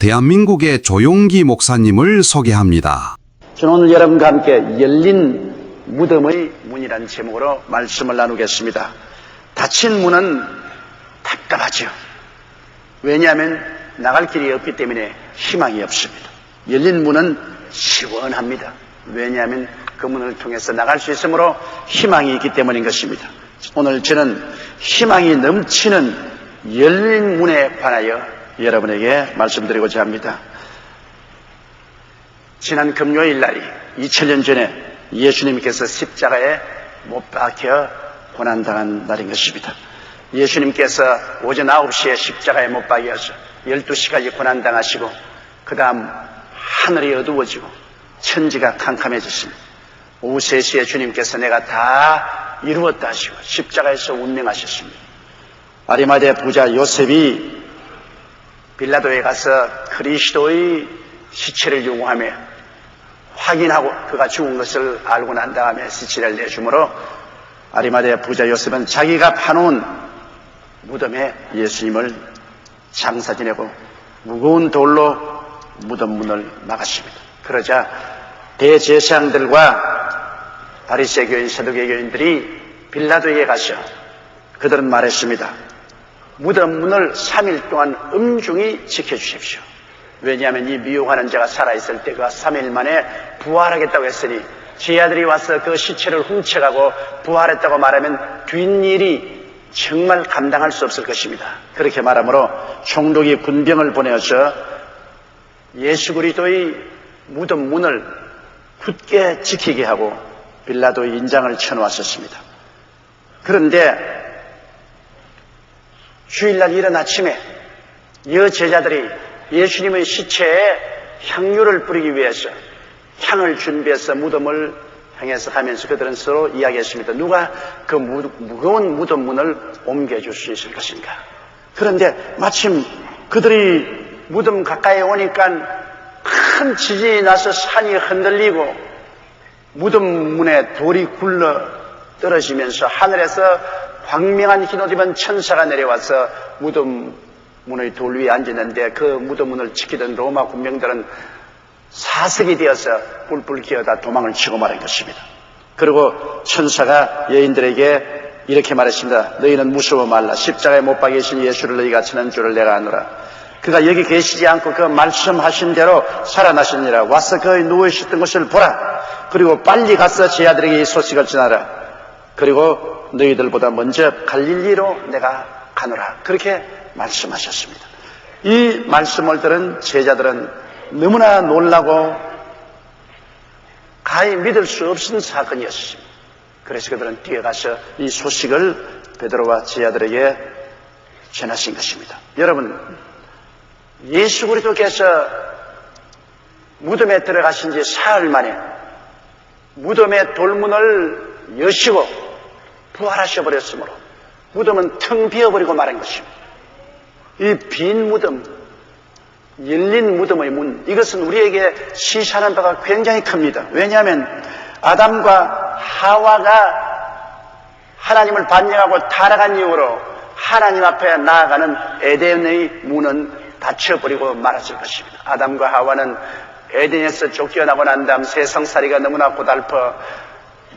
대한민국의 조용기 목사님을 소개합니다. 저는 오늘 여러분과 함께 열린 무덤의 문이라는 제목으로 말씀을 나누겠습니다. 닫힌 문은 답답하죠. 왜냐하면 나갈 길이 없기 때문에 희망이 없습니다. 열린 문은 시원합니다. 왜냐하면 그 문을 통해서 나갈 수 있으므로 희망이 있기 때문인 것입니다. 오늘 저는 희망이 넘치는 열린 문에 관하여 여러분에게 말씀드리고자 합니다. 지난 금요일 날이 2000년 전에 예수님께서 십자가에 못 박혀 고난당한 날인 것입니다. 예수님께서 오전 9시에 십자가에 못 박여서 12시까지 고난당하시고 그 다음 하늘이 어두워지고 천지가 캄캄해졌습니다. 오후 3시에 주님께서 내가 다 이루었다 하시고 십자가에서 운명하셨습니다. 아리마대 부자 요셉이 빌라도에 가서 그리스도의 시체를 요구하며 확인하고 그가 죽은 것을 알고 난 다음에 시체를 내주므로 아리마대 부자 요셉은 자기가 파놓은 무덤에 예수님을 장사 지내고 무거운 돌로 무덤 문을 막았습니다. 그러자 대제사장들과 바리새교인, 서두개교인들이 빌라도에게 가서 그들은 말했습니다. 무덤 문을 3일 동안 엄중히 지켜주십시오. 왜냐하면 이 미혹하는 자가 살아있을 때 그가 3일 만에 부활하겠다고 했으니 제 아들이 와서 그 시체를 훔쳐가고 부활했다고 말하면 뒷일이 정말 감당할 수 없을 것입니다. 그렇게 말하므로 총독이 군병을 보내어서 예수 그리스도의 무덤 문을 굳게 지키게 하고 빌라도의 인장을 쳐놓았었습니다. 그런데 주일날 이른 아침에 여제자들이 예수님의 시체에 향유를 뿌리기 위해서 향을 준비해서 무덤을 향해서 가면서 그들은 서로 이야기했습니다. 누가 그 무거운 무덤 문을 옮겨줄 수 있을 것인가. 그런데 마침 그들이 무덤 가까이 오니까 큰 지진이 나서 산이 흔들리고 무덤 문에 돌이 굴러 떨어지면서 하늘에서 광명한 흰옷 입은 천사가 내려와서 무덤 문의 돌 위에 앉았는데 그 무덤 문을 지키던 로마 군병들은 사색이 되어서 뿔뿔 기어다 도망을 치고 말한 것입니다. 그리고 천사가 여인들에게 이렇게 말했습니다. 너희는 무서워 말라. 십자가에 못 박이신 예수를 너희가 치는 줄을 내가 아노라. 그가 여기 계시지 않고 그 말씀하신 대로 살아나시니라. 와서 그의 누워있었던 것을 보라. 그리고 빨리 가서 제 아들에게 이 소식을 전하라. 그리고 너희들보다 먼저 갈릴리로 내가 가노라. 그렇게 말씀하셨습니다. 이 말씀을 들은 제자들은 너무나 놀라고 가히 믿을 수 없는 사건이었습니다. 그래서 그들은 뛰어가서 이 소식을 베드로와 제자들에게 전하신 것입니다. 여러분, 예수 그리스도께서 무덤에 들어가신 지 사흘 만에 무덤의 돌문을 여시고 부활하셔 버렸으므로 무덤은 텅 비어버리고 말한 것입니다. 이 빈 무덤, 열린 무덤의 문, 이것은 우리에게 시사하는 바가 굉장히 큽니다. 왜냐하면 아담과 하와가 하나님을 반역하고 타락한 이후로 하나님 앞에 나아가는 에덴의 문은 닫혀버리고 말았을 것입니다. 아담과 하와는 에덴에서 쫓겨나고 난 다음 세상살이가 너무나 고달퍼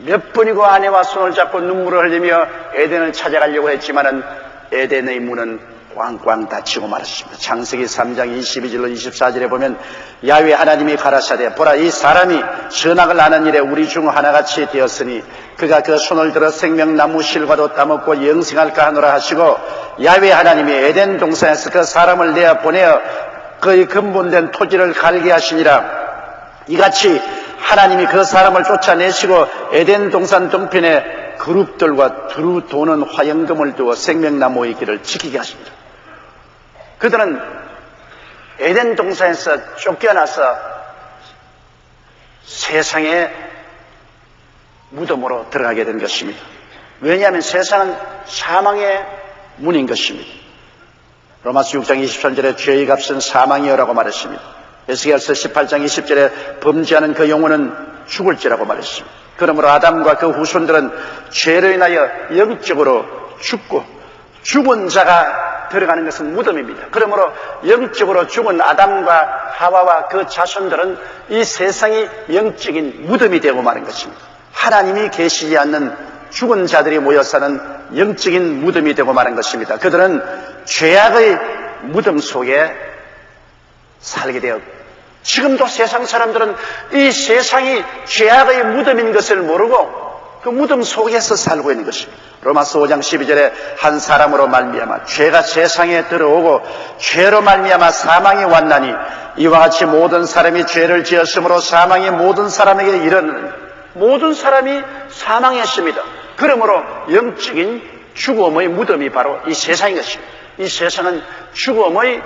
몇 번이고 아내와 손을 잡고 눈물을 흘리며 에덴을 찾아가려고 했지만은 에덴의 문은 꽝꽝 닫히고 말았습니다. 창세기 3장 22절로 24절에 보면 야훼 하나님이 가라사대 보라 이 사람이 선악을 아는 일에 우리 중 하나같이 되었으니 그가 그 손을 들어 생명나무 실과도 따먹고 영생할까 하노라 하시고 야훼 하나님이 에덴 동산에서 그 사람을 내어 보내어 그의 근본된 토지를 갈게 하시니라. 이같이 하나님이 그 사람을 쫓아내시고 에덴 동산 동편에 그룹들과 두루 도는 화영금을 두어 생명나무의 길을 지키게 하십니다. 그들은 에덴 동산에서 쫓겨나서 세상의 무덤으로 들어가게 된 것입니다. 왜냐하면 세상은 사망의 문인 것입니다. 로마서 6장 23절에 죄의 값은 사망이요라고 말했습니다. 에스겔서 18장 20절에 범죄하는 그 영혼은 죽을지라고 말했습니다. 그러므로 아담과 그 후손들은 죄로 인하여 영적으로 죽고 죽은 자가 들어가는 것은 무덤입니다. 그러므로 영적으로 죽은 아담과 하와와 그 자손들은 이 세상이 영적인 무덤이 되고 마는 것입니다. 하나님이 계시지 않는 죽은 자들이 모여 사는 영적인 무덤이 되고 마는 것입니다. 그들은 죄악의 무덤 속에 살게 되었고, 지금도 세상 사람들은 이 세상이 죄악의 무덤인 것을 모르고 그 무덤 속에서 살고 있는 것입니다. 로마서 5장 12절에 한 사람으로 말미암아 죄가 세상에 들어오고 죄로 말미암아 사망이 왔나니 이와 같이 모든 사람이 죄를 지었으므로 사망이 모든 사람에게 이르는, 모든 사람이 사망했습니다. 그러므로 영적인 죽음의 무덤이 바로 이 세상인 것입니다. 이 세상은 죽음의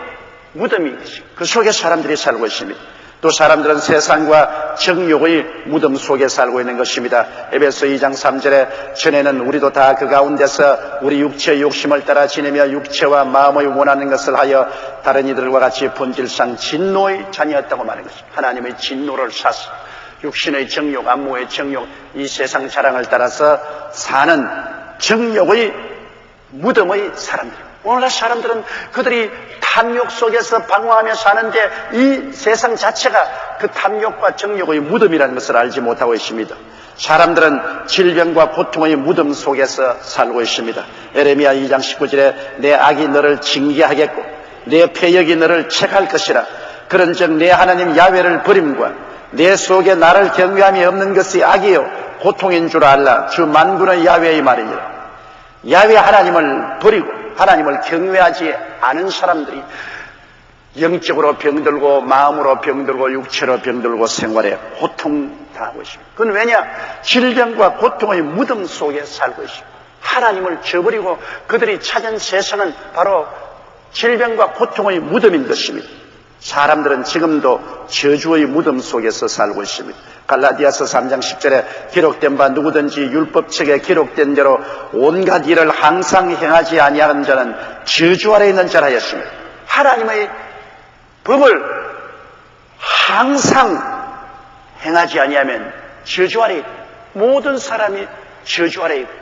무덤인 것입니다. 그 속에 사람들이 살고 있습니다. 또 사람들은 세상과 정욕의 무덤 속에 살고 있는 것입니다. 에베소 2장 3절에 전에는 우리도 다 그 가운데서 우리 육체의 욕심을 따라 지내며 육체와 마음의 원하는 것을 하여 다른 이들과 같이 본질상 진노의 자녀였다고 말하는 것입니다. 하나님의 진노를 사서 육신의 정욕, 안모의 정욕, 이 세상 자랑을 따라서 사는 정욕의 무덤의 사람들. 오늘날 사람들은 그들이 탐욕 속에서 방황하며 사는데 이 세상 자체가 그 탐욕과 정욕의 무덤이라는 것을 알지 못하고 있습니다. 사람들은 질병과 고통의 무덤 속에서 살고 있습니다. 에레미야 2장 19절에 내 악이 너를 징계하겠고 내 패역이 너를 책할 것이라. 그런즉 내 하나님 야훼를 버림과 내 속에 나를 경외함이 없는 것이 악이요 고통인 줄 알라. 주 만군의 야훼의 말이니라. 야훼 하나님을 버리고 하나님을 경외하지 않은 사람들이 영적으로 병들고 마음으로 병들고 육체로 병들고 생활에 고통당하고 있습니다. 그건 왜냐? 질병과 고통의 무덤 속에 살고 있습니다. 하나님을 저버리고 그들이 찾은 세상은 바로 질병과 고통의 무덤인 것입니다. 사람들은 지금도 저주의 무덤 속에서 살고 있습니다. 갈라디아서 3장 10절에 기록된 바 누구든지 율법책에 기록된 대로 온갖 일을 항상 행하지 아니하는 자는 저주 아래 있는 자라 하였습니다. 하나님의 법을 항상 행하지 아니하면 저주 아래 있고, 모든 사람이 저주 아래 있고,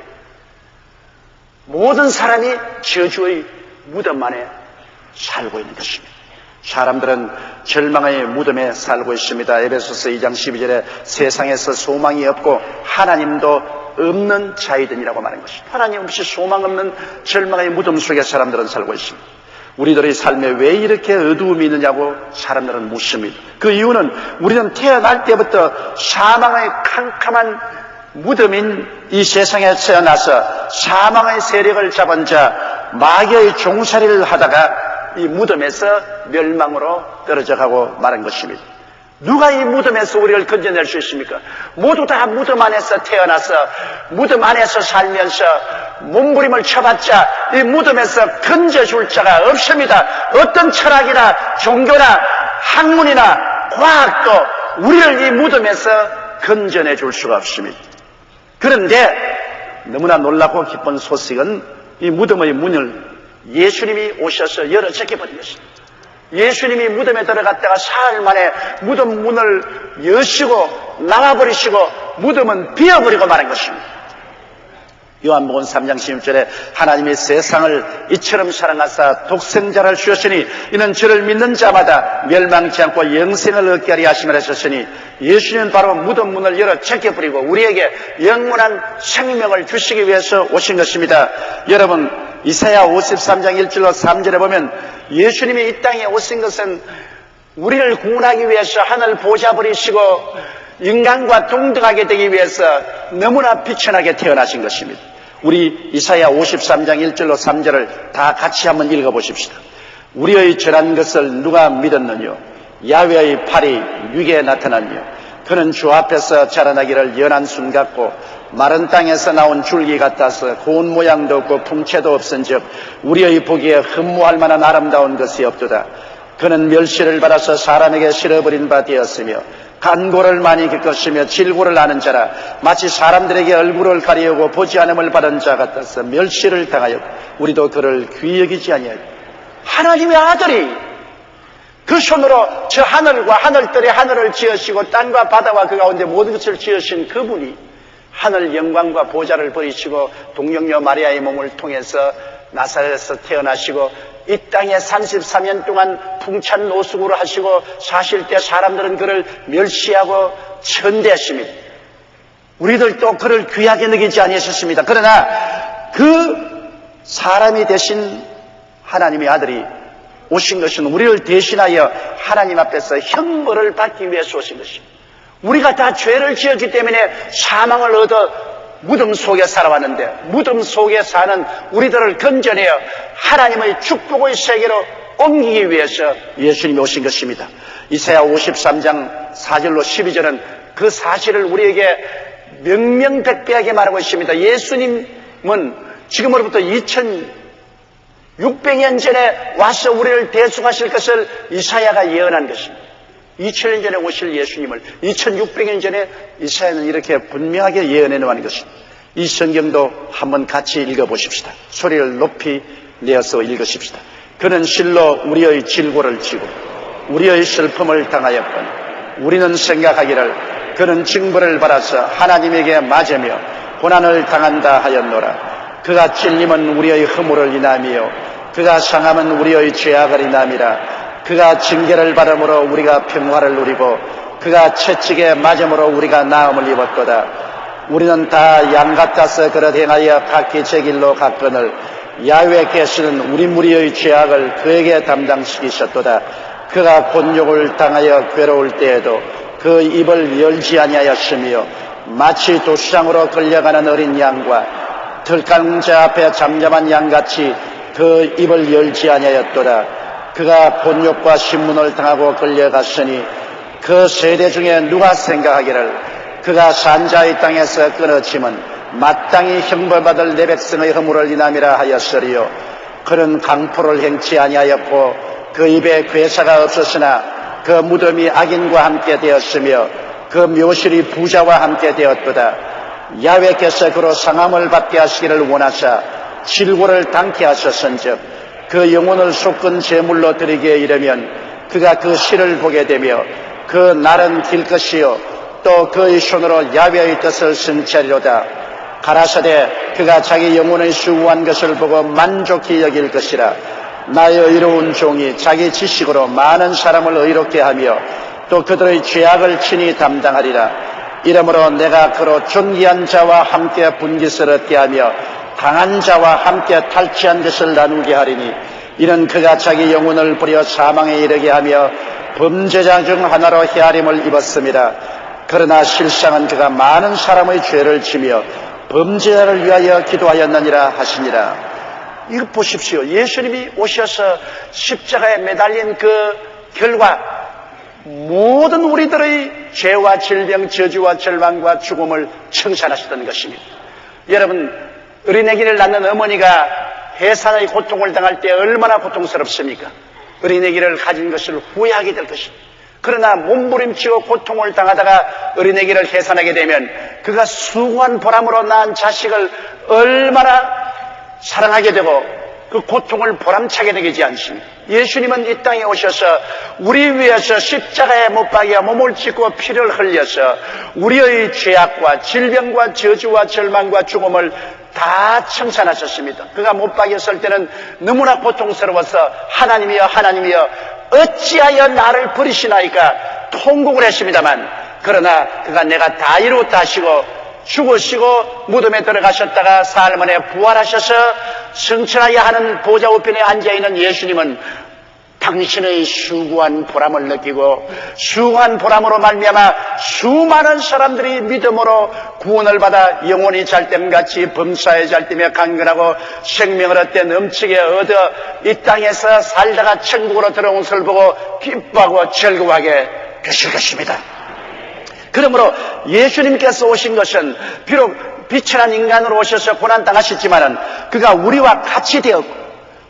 모든 사람이 저주의 무덤 안에 살고 있는 것입니다. 사람들은 절망의 무덤에 살고 있습니다. 에베소서 2장 12절에 세상에서 소망이 없고 하나님도 없는 자이든이라고 말한 것입니다. 하나님 없이 소망 없는 절망의 무덤 속에 사람들은 살고 있습니다. 우리들의 삶에 왜 이렇게 어두움이 있느냐고 사람들은 묻습니다. 그 이유는 우리는 태어날 때부터 사망의 캄캄한 무덤인 이 세상에 태어나서 사망의 세력을 잡은 자 마귀의 종살이를 하다가 이 무덤에서 멸망으로 떨어져 가고 말한 것입니다. 누가 이 무덤에서 우리를 건져낼 수 있습니까? 모두 다 무덤 안에서 태어나서 무덤 안에서 살면서 몸부림을 쳐봤자 이 무덤에서 건져줄 자가 없습니다. 어떤 철학이나 종교나 학문이나 과학도 우리를 이 무덤에서 건져내줄 수가 없습니다. 그런데 너무나 놀랍고 기쁜 소식은 이 무덤의 문을 예수님이 오셔서 열어 제껴버린 것입니다. 예수님이 무덤에 들어갔다가 사흘 만에 무덤 문을 여시고 나와버리시고 무덤은 비어버리고 말한 것입니다. 요한복음 3장 16절에 하나님이 세상을 이처럼 사랑하사 독생자를 주셨으니 이는 저를 믿는 자마다 멸망치 않고 영생을 얻게 하려 하심을 하셨으니 예수님은 바로 무덤 문을 열어 제껴버리고 우리에게 영원한 생명을 주시기 위해서 오신 것입니다. 여러분, 이사야 53장 1절로 3절에 보면 예수님이 이 땅에 오신 것은 우리를 구원하기 위해서 하늘 보좌 버리시고 인간과 동등하게 되기 위해서 너무나 비천하게 태어나신 것입니다. 우리 이사야 53장 1절로 3절을 다 같이 한번 읽어보십시다. 우리의 전한 것을 누가 믿었느뇨? 야훼의 팔이 육에 나타났뇨? 그는 주 앞에서 자라나기를 연한 순 같고 마른 땅에서 나온 줄기 같아서 고운 모양도 없고 풍채도 없은즉 우리의 보기에 흠모할 만한 아름다운 것이 없도다. 그는 멸시를 받아서 사람에게 실어버린 바 되었으며 간고를 많이 겪었으며 질고를 아는 자라 마치 사람들에게 얼굴을 가리우고 보지 않음을 받은 자 같아서 멸시를 당하여 우리도 그를 귀히 여기지 아니하여 하나님의 아들이 그 손으로 저 하늘과 하늘들의 하늘을 지으시고 땅과 바다와 그 가운데 모든 것을 지으신 그분이 하늘 영광과 보좌를 버리시고 동정녀 마리아의 몸을 통해서 나사렛에서 태어나시고 이 땅에 33년 동안 풍찬 노숙으로 하시고 사실 때 사람들은 그를 멸시하고 천대했습니다. 우리들도 그를 귀하게 여기지 아니하셨습니다. 그러나 그 사람이 되신 하나님의 아들이 오신 것은 우리를 대신하여 하나님 앞에서 형벌을 받기 위해서 오신 것입니다. 우리가 다 죄를 지었기 때문에 사망을 얻어 무덤 속에 살아왔는데 무덤 속에 사는 우리들을 건져내어 하나님의 축복의 세계로 옮기기 위해서 예수님이 오신 것입니다. 이사야 53장 4절로 12절은 그 사실을 우리에게 명명백백하게 말하고 있습니다. 예수님은 지금으로부터 2600년 전에 와서 우리를 대속하실 것을 이사야가 예언한 것입니다. 2000년 전에 오실 예수님을 2600년 전에 이사야는 이렇게 분명하게 예언해 놓은 것입니다. 이 성경도 한번 같이 읽어보십시다. 소리를 높이 내어서 읽으십시다. 그는 실로 우리의 질고를 지고 우리의 슬픔을 당하였거늘 우리는 생각하기를 그는 징벌을 받아서 하나님에게 맞으며 고난을 당한다 하였노라. 그가 찔림은 우리의 허물을 인하며 그가 상함은 우리의 죄악을 인함이라. 그가 징계를 받음으로 우리가 평화를 누리고 그가 채찍에 맞음으로 우리가 나음을 입었도다. 우리는 다 양 같아서 그릇 행하여 각기 제 길로 갔거늘 야훼께서는 우리 무리의 죄악을 그에게 담당시키셨도다. 그가 곤욕을 당하여 괴로울 때에도 그 입을 열지 아니하였으며 마치 도시장으로 끌려가는 어린 양과 들강자 앞에 잠잠한 양같이 그 입을 열지 아니하였도다. 그가 곤욕과 신문을 당하고 끌려갔으니 그 세대 중에 누가 생각하기를 그가 산자의 땅에서 끊어짐은 마땅히 형벌받을 내 백성의 허물을 인함이라 하였으리요. 그는 강포를 행치 아니하였고 그 입에 괴사가 없었으나 그 무덤이 악인과 함께 되었으며 그 묘실이 부자와 함께 되었도다. 야훼께서 그로 상함을 받게 하시기를 원하사 질고를 당케 하셨은즉 그 영혼을 쏟은 제물로 드리기에 이르면 그가 그 실을 보게 되며 그 날은 길 것이요 또 그의 손으로 야훼의 뜻을 성취하리로다. 가라사대 그가 자기 영혼의 수고한 것을 보고 만족히 여길 것이라. 나의 의로운 종이 자기 지식으로 많은 사람을 의롭게 하며 또 그들의 죄악을 친히 담당하리라. 이러므로 내가 그로 존귀한 자와 함께 분깃을 얻게 하며 강한 자와 함께 탈취한 것을 나누게 하리니 이는 그가 자기 영혼을 부려 사망에 이르게 하며 범죄자 중 하나로 헤아림을 입었습니다. 그러나 실상은 그가 많은 사람의 죄를 지며 범죄자를 위하여 기도하였느니라 하시니라. 이거 보십시오. 예수님이 오셔서 십자가에 매달린 그 결과 모든 우리들의 죄와 질병, 저주와 절망과 죽음을 청산하셨던 것입니다. 여러분, 어린애기를 낳는 어머니가 해산의 고통을 당할 때 얼마나 고통스럽습니까? 어린애기를 가진 것을 후회하게 될 것입니다. 그러나 몸부림치고 고통을 당하다가 어린애기를 해산하게 되면 그가 수고한 보람으로 낳은 자식을 얼마나 사랑하게 되고 그 고통을 보람차게 되지 않습니까? 예수님은 이 땅에 오셔서 우리 위해서 십자가에 못 박여 몸을 찢고 피를 흘려서 우리의 죄악과 질병과 저주와 절망과 죽음을 다 청산하셨습니다. 그가 못 박였을 때는 너무나 고통스러워서 하나님이여 하나님이여 어찌하여 나를 버리시나이까 통곡을 했습니다만, 그러나 그가 내가 다 이루었다 하시고 죽으시고 무덤에 들어가셨다가 사흘 만에 부활하셔서 승천하여 하는 보좌 우편에 앉아있는 예수님은 당신의 수고한 보람을 느끼고 수고한 보람으로 말미암아 수많은 사람들이 믿음으로 구원을 받아 영혼이 잘됨같이 범사에 잘되며 강건하고 생명을 얻되 넘치게 얻어 이 땅에서 살다가 천국으로 들어온 것을 보고 기뻐하고 즐거워하게 되실 것입니다. 그러므로 예수님께서 오신 것은 비록 비천한 인간으로 오셔서 고난당하셨지만은 그가 우리와 같이 되었고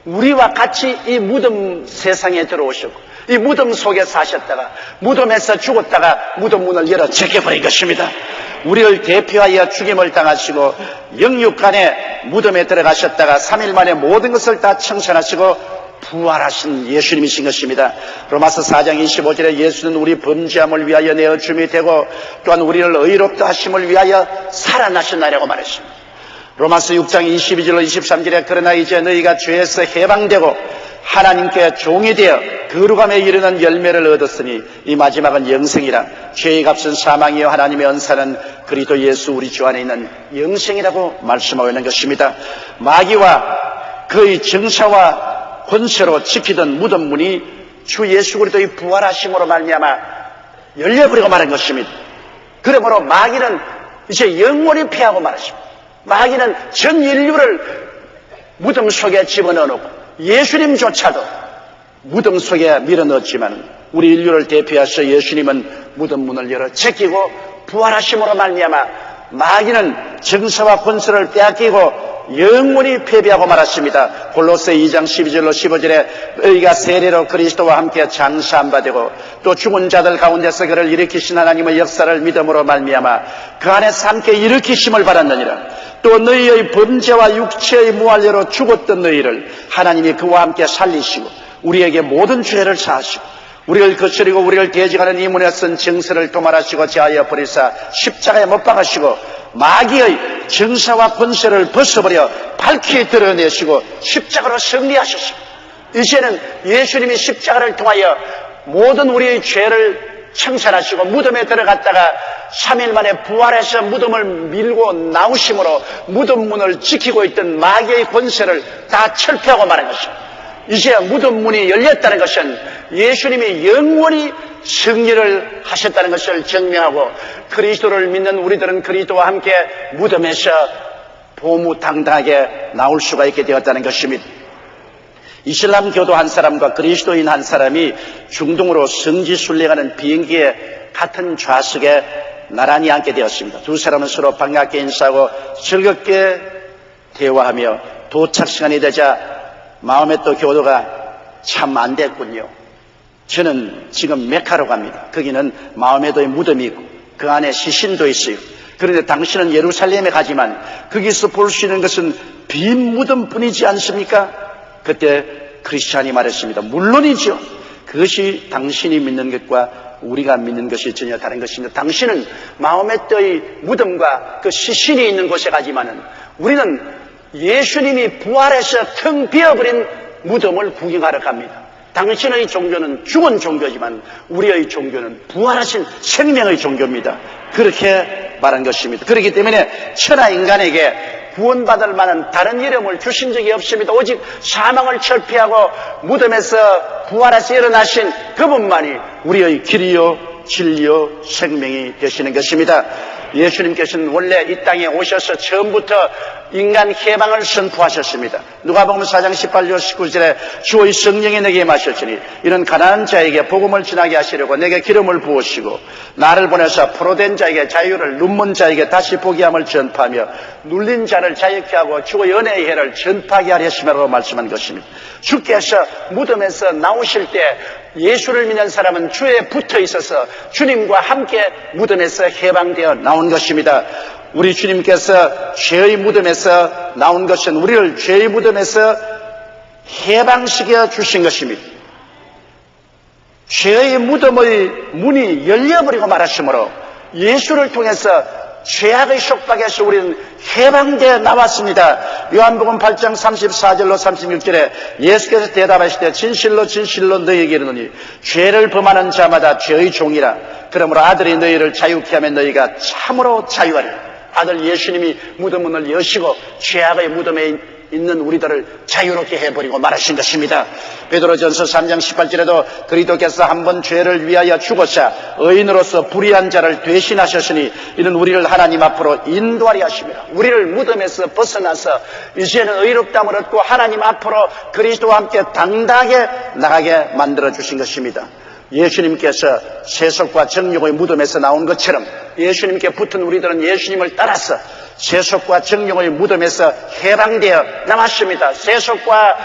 우리와 같이 이 무덤 세상에 들어오셨고 이 무덤 속에 사셨다가 무덤에서 죽었다가 무덤 문을 열어 제껴버린 것입니다. 우리를 대표하여 죽임을 당하시고 영육간에 무덤에 들어가셨다가 3일 만에 모든 것을 다 청산하시고 부활하신 예수님이신 것입니다. 로마서 4장 25절에 예수는 우리 범죄함을 위하여 내어 줌이 되고 또한 우리를 의롭다 하심을 위하여 살아나셨나라고 말했습니다. 로마서 6장 22절로 23절에 그러나 이제 너희가 죄에서 해방되고 하나님께 종이 되어 거룩함에 이르는 열매를 얻었으니 이 마지막은 영생이라. 죄의 값은 사망이요 하나님의 은사는 그리스도 예수 우리 주 안에 있는 영생이라고 말씀하고 있는 것입니다. 마귀와 그의 정사와 권세로 지키던 무덤 문이 주 예수 그리스도의 부활하심으로 말미암아 열려버리고 말한 것입니다. 그러므로 마귀는 이제 영원히 패하고 말았습니다. 마귀는 전 인류를 무덤 속에 집어넣어놓고 예수님조차도 무덤 속에 밀어넣었지만 우리 인류를 대표하셔 예수님은 무덤 문을 열어 제끼고 부활하심으로 말미암아 마귀는 정사와 권세를 빼앗기고 영원히 패배하고 말았습니다. 골로새 2장 12절로 15절에 너희가 세례로 그리스도와 함께 장사한 바 되고 또 죽은 자들 가운데서 그를 일으키신 하나님의 역사를 믿음으로 말미암아 그 안에서 함께 일으키심을 받았느니라. 또 너희의 범죄와 육체의 무할례로 죽었던 너희를 하나님이 그와 함께 살리시고 우리에게 모든 죄를 사하시고 우리를 거스리고 우리를 대적하는 이 문에 쓴 정서를 도말하시고 제하여 버리사 십자가에 못 박으시고 마귀의 정사와 권세를 벗어버려 밝히 드러내시고 십자가로 승리하셨습니다. 이제는 예수님이 십자가를 통하여 모든 우리의 죄를 청산하시고 무덤에 들어갔다가 3일 만에 부활해서 무덤을 밀고 나오심으로 무덤 문을 지키고 있던 마귀의 권세를 다 철폐하고 말한 것입니다. 이제 무덤 문이 열렸다는 것은 예수님이 영원히 승리를 하셨다는 것을 증명하고 그리스도를 믿는 우리들은 그리스도와 함께 무덤에서 보무당당하게 나올 수가 있게 되었다는 것입니다. 이슬람 교도 한 사람과 그리스도인 한 사람이 중동으로 성지순례하는 비행기에 같은 좌석에 나란히 앉게 되었습니다. 두 사람은 서로 반갑게 인사하고 즐겁게 대화하며 도착 시간이 되자 마음의 또 교도가 참 안 됐군요. 저는 지금 메카로 갑니다. 거기는 마호메도의 무덤이 있고 그 안에 시신도 있어요. 그런데 당신은 예루살렘에 가지만 거기서 볼 수 있는 것은 빈 무덤뿐이지 않습니까? 그때 크리스찬이 말했습니다. 물론이죠. 그것이 당신이 믿는 것과 우리가 믿는 것이 전혀 다른 것입니다. 당신은 마호메도의 무덤과 그 시신이 있는 곳에 가지만은 우리는 예수님이 부활해서 텅 비어버린 무덤을 구경하러 갑니다. 당신의 종교는 죽은 종교지만 우리의 종교는 부활하신 생명의 종교입니다. 그렇게 말한 것입니다. 그렇기 때문에 천하 인간에게 구원받을 만한 다른 이름을 주신 적이 없습니다. 오직 사망을 철폐하고 무덤에서 부활해서 일어나신 그분만이 우리의 길이요 진리요 생명이 되시는 것입니다. 예수님께서는 원래 이 땅에 오셔서 처음부터 인간 해방을 선포하셨습니다. 누가복음 4장 18절 19절에 주의 성령이 내게 임하셨으니 이는 가난한 자에게 복음을 전하게 하시려고 내게 기름을 부으시고 나를 보내서 포로된 자에게 자유를 눈먼 자에게 다시 보게 함을 전파하며 눌린 자를 자유케 하고 주의 은혜의 해를 전파하게 하셨음이라고 말씀한 것입니다. 주께서 무덤에서 나오실 때 예수를 믿는 사람은 주에 붙어 있어서 주님과 함께 무덤에서 해방되어 나온 것입니다. 우리 주님께서 죄의 무덤에서 나온 것은 우리를 죄의 무덤에서 해방시켜 주신 것입니다. 죄의 무덤의 문이 열려버리고 말았으므로 예수를 통해서 죄악의 속박에서 우리는 해방되어 나왔습니다. 요한복음 8장 34절로 36절에 예수께서 대답하시되 진실로 진실로 너희에게 이르노니 죄를 범하는 자마다 죄의 종이라. 그러므로 아들이 너희를 자유케 하면 너희가 참으로 자유하리라. 아들 예수님이 무덤 문을 여시고 죄악의 무덤에 있는 우리들을 자유롭게 해버리고 말하신 것입니다. 베드로전서 3장 18절에도 그리스도께서 한 번 죄를 위하여 죽으사 의인으로서 불의한 자를 대신하셨으니 이는 우리를 하나님 앞으로 인도하리 하심이라. 우리를 무덤에서 벗어나서 이제는 의롭다함을 얻고 하나님 앞으로 그리스도와 함께 당당하게 나가게 만들어 주신 것입니다. 예수님께서 세속과 정욕의 무덤에서 나온 것처럼 예수님께 붙은 우리들은 예수님을 따라서 세속과 정욕의 무덤에서 해방되어 나왔습니다. 세속과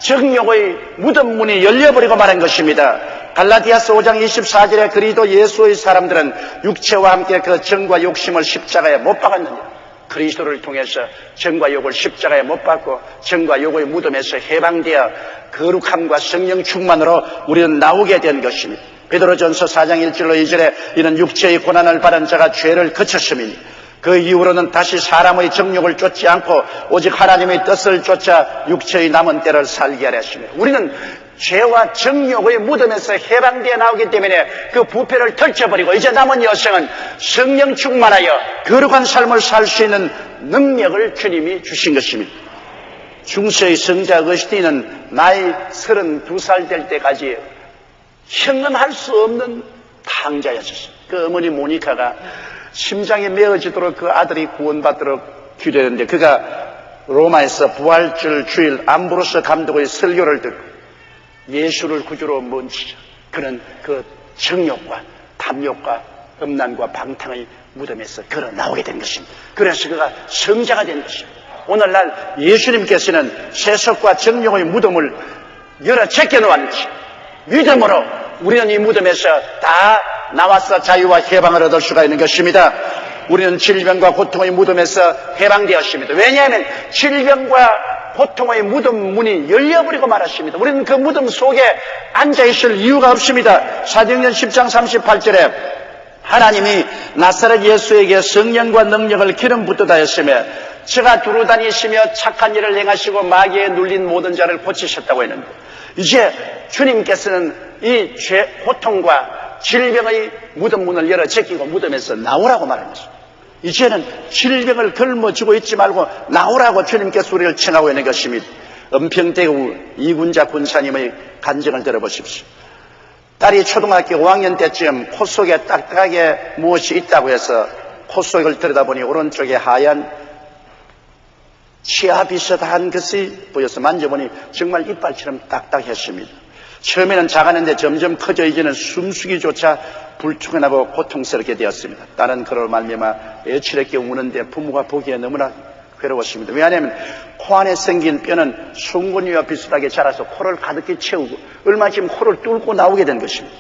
정욕의 무덤 문이 열려버리고 말한 것입니다. 갈라디아서 5장 24절에 그리스도 예수의 사람들은 육체와 함께 그 정과 욕심을 십자가에 못 박았느니라. 그리스도를 통해서 정과 욕을 십자가에 못 박고 정과 욕의 무덤에서 해방되어 거룩함과 성령 충만으로 우리는 나오게 된 것입니다. 베드로전서 4장 1절로 2절에 이는 육체의 고난을 받은 자가 죄를 거쳤음이니 그 이후로는 다시 사람의 정욕을 쫓지 않고 오직 하나님의 뜻을 쫓아 육체의 남은 때를 살게 하려 하십니다. 우리는 죄와 정욕의 무덤에서 해방되어 나오기 때문에 그 부패를 털쳐버리고 이제 남은 여생은 성령 충만하여 거룩한 삶을 살 수 있는 능력을 주님이 주신 것입니다. 중세의 성자 어거스틴은 나이 32살 될 때까지 형언할 수 없는 탕자였었어요. 그 어머니 모니카가 심장이 메어지도록 그 아들이 구원받도록 기도했는데 그가 로마에서 부활절 주일 암브로스 감독의 설교를 듣고 예수를 구주로 먼치자 그는 그 정욕과 탐욕과 음란과 방탕의 무덤에서 걸어 나오게 된 것입니다. 그래서 그가 성자가 된 것입니다. 오늘날 예수님께서는 세속과 정욕의 무덤을 열어 제껴놓았는지 믿음으로 우리는 이 무덤에서 다 나와서 자유와 해방을 얻을 수가 있는 것입니다. 우리는 질병과 고통의 무덤에서 해방되었습니다. 왜냐하면 질병과 고통의 무덤 문이 열려버리고 말았습니다. 우리는 그 무덤 속에 앉아있을 이유가 없습니다. 사도행전 10장 38절에 하나님이 나사렛 예수에게 성령과 능력을 기름 붓듯 하였으며 저가 두루 다니시며 착한 일을 행하시고 마귀에 눌린 모든 자를 고치셨다고 했는데 이제 주님께서는 이 고통과 질병의 무덤 문을 열어 제끼고 무덤에서 나오라고 말하는 것입니다. 이제는 질병을 걸머쥐고 있지 말고 나오라고 주님께서 우리를 청하고 있는 것입니다. 은평대구 이군자 군사님의 간증을 들어보십시오. 딸이 초등학교 5학년 때쯤 코 속에 딱딱하게 무엇이 있다고 해서 코 속을 들여다보니 오른쪽에 하얀 치아 비슷한 것이 보여서 만져보니 정말 이빨처럼 딱딱했습니다. 처음에는 작았는데 점점 커져 이제는 숨쉬기조차 불충분하고 고통스럽게 되었습니다. 딸은 그로 말미암아 애처롭게 우는데 부모가 보기에 너무나 괴로웠습니다. 왜냐하면 코 안에 생긴 뼈는 송곳니와 비슷하게 자라서 코를 가득히 채우고 얼마 지금 코를 뚫고 나오게 된 것입니다.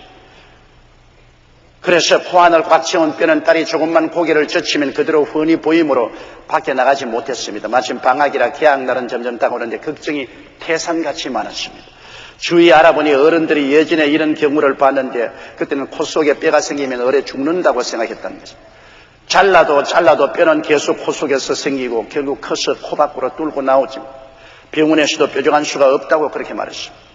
그래서 코 안을 꽉 채운 뼈는 딸이 조금만 고개를 젖히면 그대로 훤히 보이므로 밖에 나가지 못했습니다. 마침 방학이라 개학날은 점점 다가오는데 걱정이 태산같이 많았습니다. 주위에 알아보니 어른들이 예전에 이런 경우를 봤는데 그때는 코 속에 뼈가 생기면 얼에 죽는다고 생각했다는 것입니다. 잘라도 뼈는 계속 코 속에서 생기고 결국 커서 코 밖으로 뚫고 나오지 병원에서도 뾰족한 수가 없다고 그렇게 말했습니다.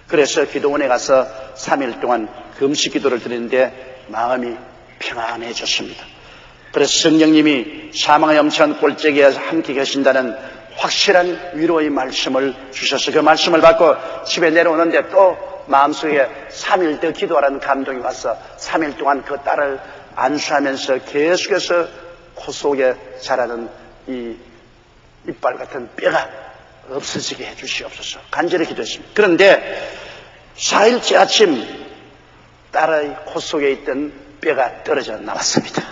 그래서 기도원에 가서 3일 동안 금식 기도를 드리는데 마음이 평안해졌습니다. 그래서 성령님이 사망의 엄청난 골짜기에 함께 계신다는 확실한 위로의 말씀을 주셔서 그 말씀을 받고 집에 내려오는데 또 마음속에 3일 더 기도하라는 감동이 와서 3일 동안 그 딸을 안수하면서 계속해서 코 속에 자라는 이 이빨 같은 뼈가 없어지게 해주시옵소서 간절히 기도했습니다. 그런데 4일째 아침 딸의 코 속에 있던 뼈가 떨어져 나왔습니다.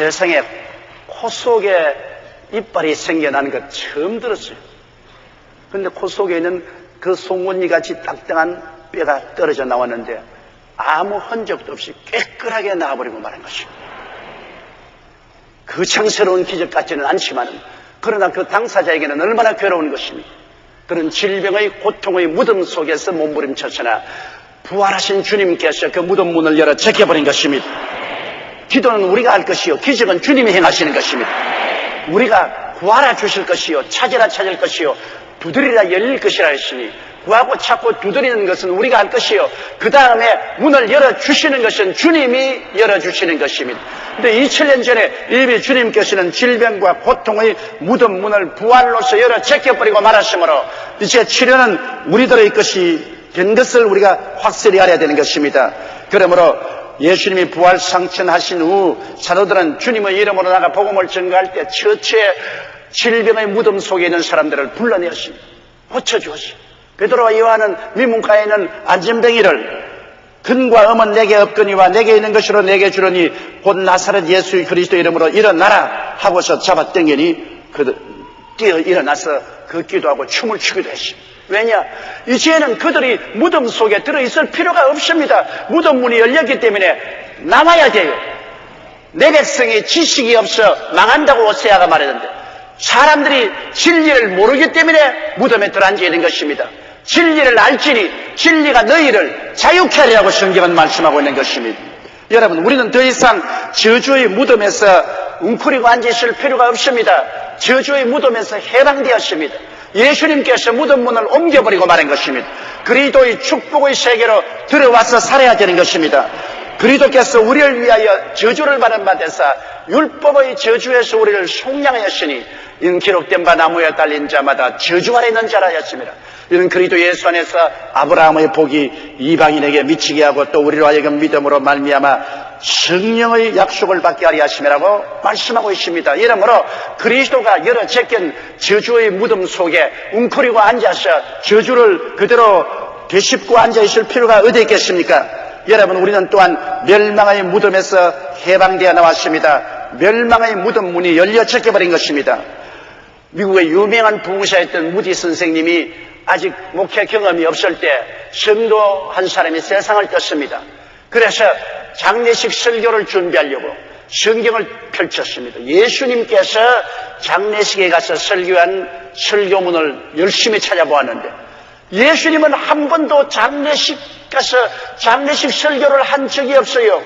세상에 코 속에 이빨이 생겨나는 것 처음 들었어요. 그런데 코 속에 있는 그 송곳니같이 딱딱한 뼈가 떨어져 나왔는데 아무 흔적도 없이 깨끗하게 나와버리고 말한 것입니다. 거창스러운 기적 같지는 않지만 그러나 그 당사자에게는 얼마나 괴로운 것입니까? 그런 질병의 고통의 무덤 속에서 몸부림쳤으나 부활하신 주님께서 그 무덤 문을 열어 제껴버린 것입니다. 기도는 우리가 할 것이요 기적은 주님이 행하시는 것입니다. 우리가 구하라 주실 것이요 찾으라 찾을 것이요 두드리라 열릴 것이라 했으니 구하고 찾고 두드리는 것은 우리가 할 것이요 그 다음에 문을 열어주시는 것은 주님이 열어주시는 것입니다. 그런데 2000년 전에 이미 주님께서는 질병과 고통의 무덤 문을 부활로서 열어 제껴버리고 말았으므로 이제 치료는 우리들의 것이 된 것을 우리가 확실히 알아야 되는 것입니다. 그러므로 예수님이 부활상천하신 후 사도들은 주님의 이름으로 나가 복음을 전가할 때 처치에 질병의 무덤 속에 있는 사람들을 불러내었습니다. 고쳐주었습니다. 베드로와 요한은 위문가에 있는 안전뱅이를 근과 음은 내게 없거니와 내게 있는 것으로 내게 주려니 곧 나사렛 예수 그리스도 이름으로 일어나라 하고서 잡아당기니 뛰어 일어나서 걷기도 하고 춤을 추기도 했습니다. 왜냐? 이제는 그들이 무덤 속에 들어있을 필요가 없습니다. 무덤 문이 열렸기 때문에 남아야 돼요. 내 백성이 지식이 없어 망한다고 오세아가 말했는데 사람들이 진리를 모르기 때문에 무덤에 들어앉아 있는 것입니다. 진리를 알지니 진리가 너희를 자유케 하리라고 성경은 말씀하고 있는 것입니다. 여러분, 우리는 더 이상 저주의 무덤에서 웅크리고 앉으실 필요가 없습니다. 저주의 무덤에서 해방되었습니다. 예수님께서 무덤 문을 옮겨버리고 말한 것입니다. 그리스도의 축복의 세계로 들어와서 살아야 되는 것입니다. 그리스도께서 우리를 위하여 저주를 받은 바 되사 율법의 저주에서 우리를 속량하였으니 이는 기록된 바 나무에 달린 자마다 저주 아래 있는 자라 하였습니다. 이는 그리스도 예수 안에서 아브라함의 복이 이방인에게 미치게 하고 또 우리로 하여금 믿음으로 말미암아 성령의 약속을 받게 하리 하심이라고 말씀하고 있습니다. 이러므로 그리스도가 여러 제견 저주의 무덤 속에 웅크리고 앉아서 저주를 그대로 되씹고 앉아있을 필요가 어디 있겠습니까? 여러분, 우리는 또한 멸망의 무덤에서 해방되어 나왔습니다. 멸망의 무덤 문이 열려 젖혀버린 것입니다. 미국의 유명한 부흥사였던 무디 선생님이 아직 목회 경험이 없을 때 성도 한 사람이 세상을 떴습니다. 그래서 장례식 설교를 준비하려고 성경을 펼쳤습니다. 예수님께서 장례식에 가서 설교한 설교문을 열심히 찾아보았는데 예수님은 한 번도 장례식 가서 장례식 설교를 한 적이 없어요.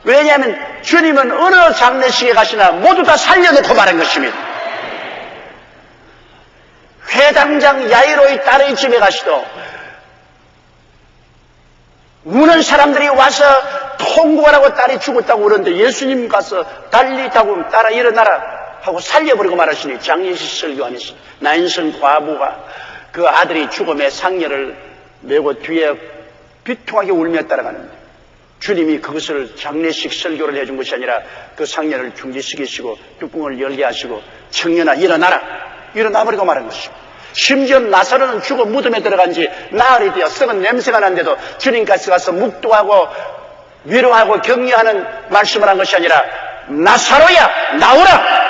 왜냐하면 주님은 어느 장례식에 가시나 모두 다 살려놓고 말한 것입니다. 회당장 야이로의 딸의 집에 가시도 우는 사람들이 와서 통곡하라고 딸이 죽었다고 그러는데 예수님 가서 달리 타고 따라 일어나라 하고 살려버리고 말하시니 장례식 설교하면서 나인선 과부가 그 아들이 죽음의 상녀를 메고 뒤에 비통하게 울며 따라가는데 주님이 그것을 장례식 설교를 해준 것이 아니라 그 상녀를 중지시키시고 뚜껑을 열게 하시고 청년아 일어나라 일어나버리고 말한 것입니다. 심지어 나사로는 죽어 무덤에 들어간 지 나흘이 되어 썩은 냄새가 난데도 주님께서 가서 묵도하고 위로하고 격려하는 말씀을 한 것이 아니라 나사로야 나오라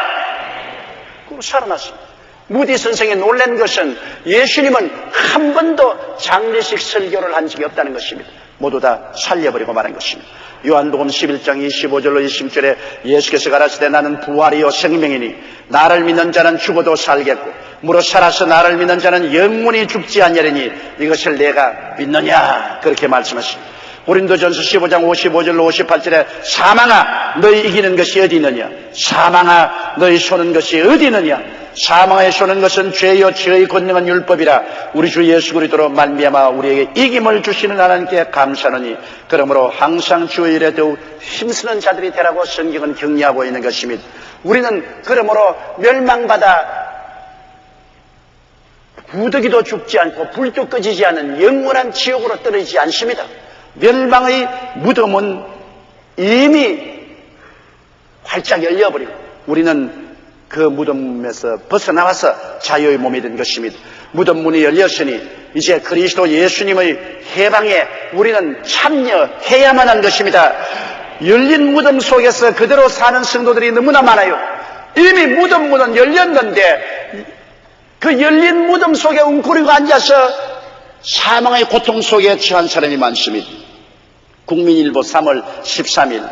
그리고 살아났습니다. 무디 선생이 놀란 것은 예수님은 한 번도 장례식 설교를 한 적이 없다는 것입니다. 모두 다 살려버리고 말한 것입니다. 요한복음 11장 25절로 26절에 예수께서 가라사대 나는 부활이요 생명이니 나를 믿는 자는 죽어도 살겠고 무릇 살아서 나를 믿는 자는 영원히 죽지 아니하리니 이것을 내가 믿느냐 그렇게 말씀하십니다. 고린도전서 15장 55절로 58절에 사망아 너희 이기는 것이 어디 있느냐 사망아 너희 쏘는 것이 어디 있느냐 사망에 쏘는 것은 죄요 죄의 권능은 율법이라 우리 주 예수 그리스도로 말미암아 우리에게 이김을 주시는 하나님께 감사하노니 그러므로 항상 주의 일에 더욱 힘쓰는 자들이 되라고 성경은 격려하고 있는 것입니다. 우리는 그러므로 멸망받아 구더기도 죽지 않고 불도 꺼지지 않은 영원한 지옥으로 떨어지지 않습니다. 멸망의 무덤은 이미 활짝 열려버리고 우리는 그 무덤에서 벗어나와서 자유의 몸이 된 것입니다. 무덤 문이 열렸으니 이제 그리스도 예수님의 해방에 우리는 참여해야만 한 것입니다. 열린 무덤 속에서 그대로 사는 성도들이 너무나 많아요. 이미 무덤 문은 열렸는데 그 열린 무덤 속에 웅크리고 앉아서 사망의 고통 속에 처한 사람이 많습니다. 국민일보 3월 13일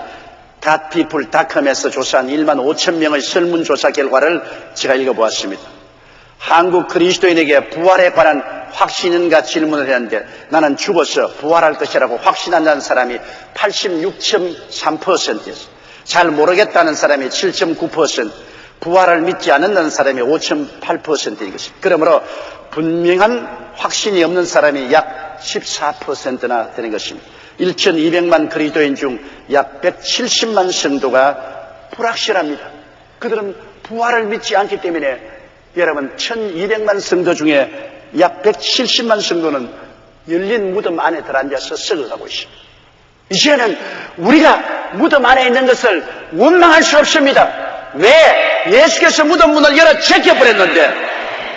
닷피플닷컴에서 조사한 1만 5천 명의 설문조사 결과를 제가 읽어보았습니다. 한국 그리스도인에게 부활에 관한 확신인가 질문을 했는데 나는 죽어서 부활할 것이라고 확신한다는 사람이 86.3%였어요. 잘 모르겠다는 사람이 7.9%, 부활을 믿지 않는다는 사람이 5.8%인 것입니다. 그러므로 분명한 확신이 없는 사람이 약 14%나 되는 것입니다. 1,200만 그리스도인 중 약 170만 성도가 불확실합니다. 그들은 부활을 믿지 않기 때문에 여러분 1,200만 성도 중에 약 170만 성도는 열린 무덤 안에 들어앉아서 썩어가고 있습니다. 이제는 우리가 무덤 안에 있는 것을 원망할 수 없습니다. 왜? 예수께서 무덤 문을 열어 제껴버렸는데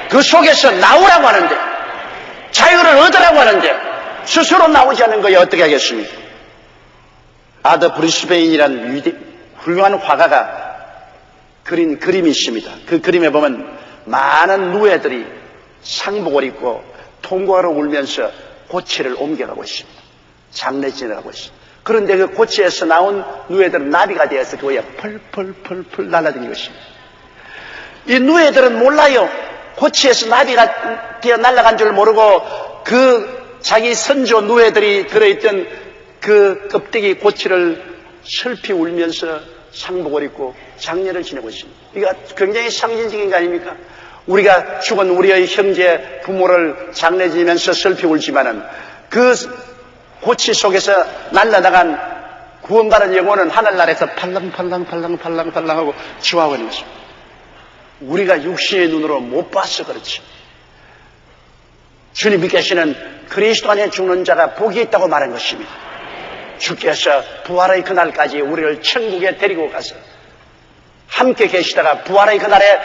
그 속에서 나오라고 하는데 자유를 얻으라고 하는데 스스로 나오지 않는 거에 어떻게 하겠습니까? 아더 브리스베인이라는 훌륭한 화가가 그린 그림이 있습니다. 그 그림에 보면 많은 누에들이 상복을 입고 통곡하러 울면서 고치를 옮겨가고 있습니다. 장례진을 하고 있습니다. 그런데 그 고치에서 나온 누에들은 나비가 되어서 그 위에 펄펄펄펄 날아다니고 있습니다. 이 누에들은 몰라요. 고치에서 나비가 되어 날아간 줄 모르고 그 자기 선조 노예들이 들어있던 그 껍데기 고치를 슬피 울면서 상복을 입고 장례를 지내고 있습니다. 이거 굉장히 상징적인 거 아닙니까? 우리가 죽은 우리의 형제 부모를 장례 지내면서 슬피 울지만은 그 고치 속에서 날아나간 구원받은 영혼은 하늘나라에서 팔랑팔랑하고 주하고 있는 것입니다. 우리가 육신의 눈으로 못 봐서 그렇지. 주님이 계시는 그리스도 안에 죽는 자가 복이 있다고 말한 것입니다. 주께서 부활의 그날까지 우리를 천국에 데리고 가서 함께 계시다가 부활의 그날에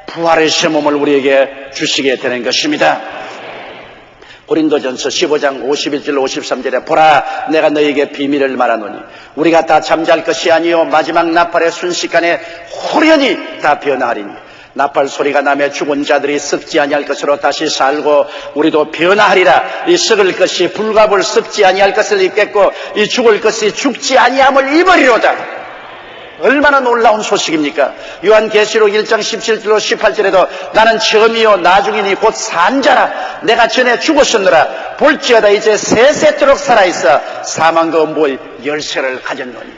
부활의 새 몸을 우리에게 주시게 되는 것입니다. 고린도전서 15장 51절 53절에 보라 내가 너희에게 비밀을 말하노니 우리가 다 잠잘 것이 아니요 마지막 나팔의 순식간에 호련히 다 변화하리니 나팔 소리가 나며 죽은 자들이 썩지 아니할 것으로 다시 살고 우리도 변화하리라. 이 썩을 것이 불갑을 썩지 아니할 것을 입겠고 이 죽을 것이 죽지 아니함을 입으리로다. 얼마나 놀라운 소식입니까? 요한계시록 1장 17절로 18절에도 나는 처음이요 나중이니 곧 산자라. 내가 전에 죽었었노라. 볼지어다 이제 세세토록 살아있어 사망과 음보의 열쇠를 가졌노니.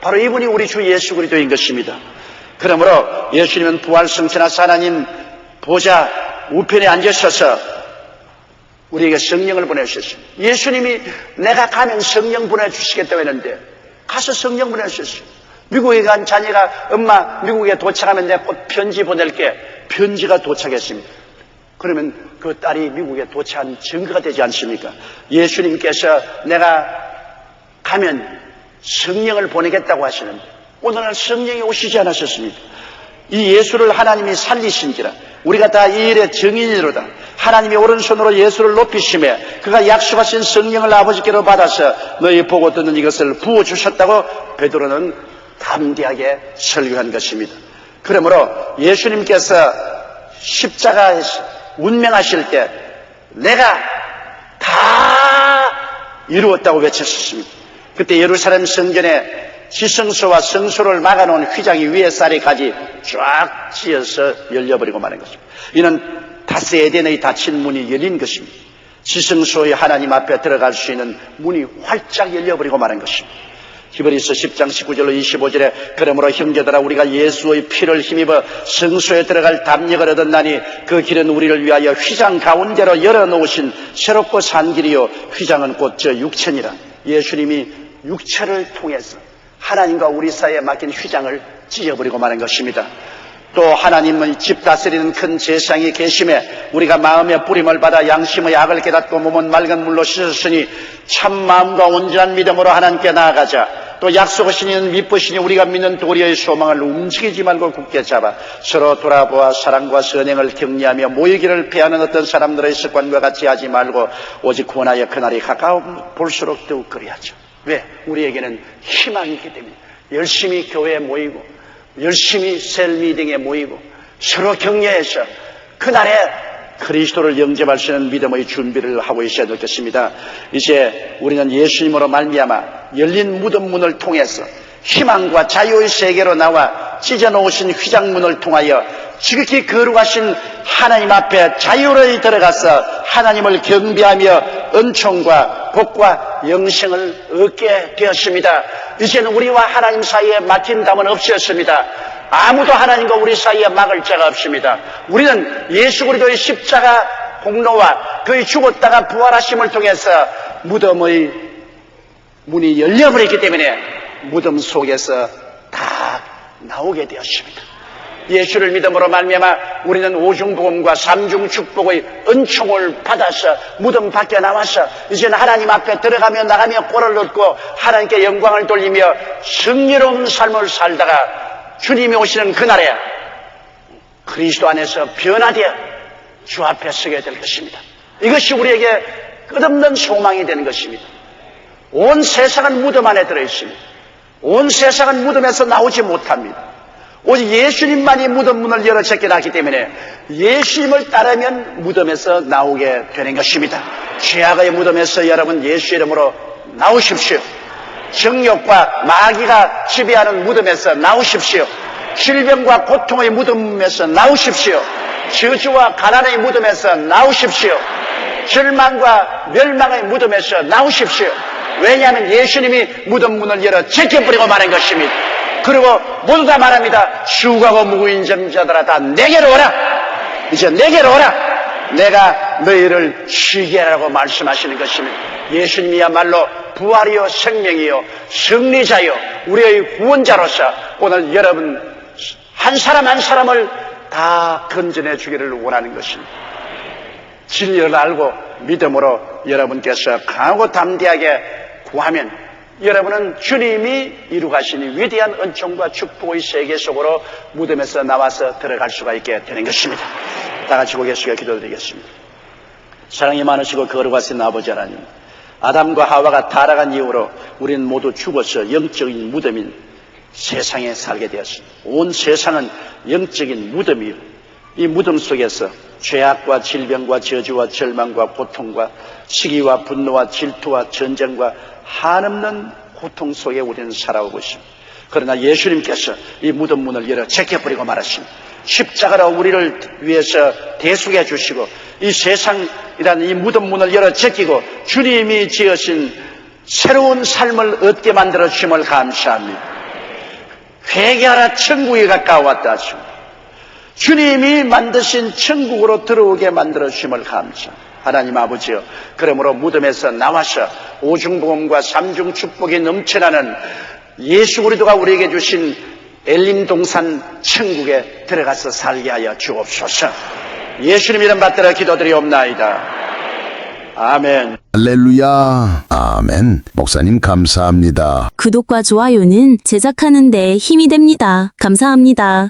바로 이분이 우리 주 예수 그리스도인 것입니다. 그러므로 예수님은 부활승천하사 하나님 보좌 우편에 앉으셔서 우리에게 성령을 보내주셨습니다. 예수님이 내가 가면 성령 보내주시겠다고 했는데 가서 성령 보내주셨어요. 미국에 간 자녀가 엄마 미국에 도착하면 내가 곧 편지 보낼게. 편지가 도착했습니다. 그러면 그 딸이 미국에 도착한 증거가 되지 않습니까? 예수님께서 내가 가면 성령을 보내겠다고 하시는데 오늘은 성령이 오시지 않으셨습니다. 이 예수를 하나님이 살리신지라 우리가 다 이 일의 증인이로다. 하나님이 오른손으로 예수를 높이시며 그가 약속하신 성령을 아버지께로 받아서 너희 보고 듣는 이것을 부어주셨다고 베드로는 담대하게 설교한 것입니다. 그러므로 예수님께서 십자가에서 운명하실 때 내가 다 이루었다고 외쳤습니다. 그때 예루살렘 성전에 지성소와 성소를 막아놓은 휘장이 위에 쌀에까지 쫙 찌어서 열려버리고 마는 것입니다. 이는 다스 에덴의 닫힌 문이 열린 것입니다. 지성소의 하나님 앞에 들어갈 수 있는 문이 활짝 열려버리고 마는 것입니다. 히브리서 10장 19절로 25절에 그러므로 형제들아 우리가 예수의 피를 힘입어 성소에 들어갈 담력을 얻었나니 그 길은 우리를 위하여 휘장 가운데로 열어놓으신 새롭고 산 길이요 휘장은 곧 저 육체니라. 예수님이 육체를 통해서 하나님과 우리 사이에 막힌 휘장을 찢어버리고 마는 것입니다. 또 하나님의 집 다스리는 큰 제사장이 계심에 우리가 마음의 뿌림을 받아 양심의 악을 깨닫고 몸은 맑은 물로 씻었으니 참 마음과 온전한 믿음으로 하나님께 나아가자. 또 약속하신 이는 미쁘시니 우리가 믿는 도리의 소망을 움직이지 말고 굳게 잡아 서로 돌아보아 사랑과 선행을 격려하며 모이기를 피하는 어떤 사람들의 습관과 같이 하지 말고 오직 구원하여 그날이 가까워 볼수록 더욱 그리하죠. 왜? 우리에게는 희망이 있기 때문에 열심히 교회에 모이고 열심히 셀미팅에 모이고 서로 격려해서 그날에 그리스도를 영접할 수 있는 믿음의 준비를 하고 있어야 될 것입니다. 이제 우리는 예수님으로 말미암아 열린 무덤 문을 통해서 희망과 자유의 세계로 나와 찢어놓으신 휘장문을 통하여 지극히 거룩하신 하나님 앞에 자유로이 들어가서 하나님을 경배하며 은총과 복과 영생을 얻게 되었습니다. 이제는 우리와 하나님 사이에 막힌 담은 없었습니다. 아무도 하나님과 우리 사이에 막을 자가 없습니다. 우리는 예수 그리스도의 십자가 공로와 그의 죽었다가 부활하심을 통해서 무덤의 문이 열려버렸기 때문에 무덤 속에서 다 나오게 되었습니다. 예수를 믿음으로 말미암아 우리는 오중복음과 삼중 축복의 은총을 받아서 무덤 밖에 나와서 이제는 하나님 앞에 들어가며 나가며 꼴을 얻고 하나님께 영광을 돌리며 승리로운 삶을 살다가 주님이 오시는 그날에 그리스도 안에서 변화되어 주 앞에 서게 될 것입니다. 이것이 우리에게 끝없는 소망이 되는 것입니다. 온 세상은 무덤 안에 들어있습니다. 온 세상은 무덤에서 나오지 못합니다. 오직 예수님만이 무덤 문을 열어 제껴놨기 때문에 예수님을 따르면 무덤에서 나오게 되는 것입니다. 죄악의 무덤에서 여러분 예수 이름으로 나오십시오. 정욕과 마귀가 지배하는 무덤에서 나오십시오. 질병과 고통의 무덤에서 나오십시오. 저주와 가난의 무덤에서 나오십시오. 절망과 멸망의 무덤에서 나오십시오. 왜냐하면 예수님이 무덤 문을 열어 제껴버리고 말한 것입니다. 그리고 모두 다 말합니다. 수고하고 무거운 짐자들아 다 내게로 오라. 이제 내게로 오라. 내가 너희를 쉬게 하라고 말씀하시는 것입니다. 예수님이야말로 부활이요 생명이요 승리자요 우리의 구원자로서 오늘 여러분 한 사람 한 사람을 다 건져내 주기를 원하는 것입니다. 진리를 알고 믿음으로 여러분께서 강하고 담대하게 구하면 여러분은 주님이 이루가시니 위대한 은총과 축복의 세계 속으로 무덤에서 나와서 들어갈 수가 있게 되는 것입니다. 다 같이 고개 숙여 기도드리겠습니다. 사랑이 많으시고 거룩하신 아버지 하나님, 아담과 하와가 타락한 이후로 우리는 모두 죽어서 영적인 무덤인 세상에 살게 되었습니다. 온 세상은 영적인 무덤이요, 이 무덤 속에서 죄악과 질병과 저주와 절망과 고통과 시기와 분노와 질투와 전쟁과 한없는 고통 속에 우리는 살아오고 있습니다. 그러나 예수님께서 이 무덤 문을 열어 제껴버리고 말하십니다. 십자가로 우리를 위해서 대속해 주시고 이 세상이라는 이 무덤 문을 열어 제끼고 주님이 지으신 새로운 삶을 얻게 만들어 주심을 감사합니다. 회개하라, 천국이 가까워왔다 하십니다. 주님이 만드신 천국으로 들어오게 만들어 주심을 감사합니다. 하나님 아버지여, 그러므로 무덤에서 나와서 오중복음과 삼중 축복이 넘쳐나는 예수 그리스도가 우리에게 주신 엘림 동산 천국에 들어가서 살게 하여 주옵소서. 예수님 이름 받들어 기도드리옵나이다. 아멘. 할렐루야. 아멘. 목사님 감사합니다. 구독과 좋아요는 제작하는 데 힘이 됩니다. 감사합니다.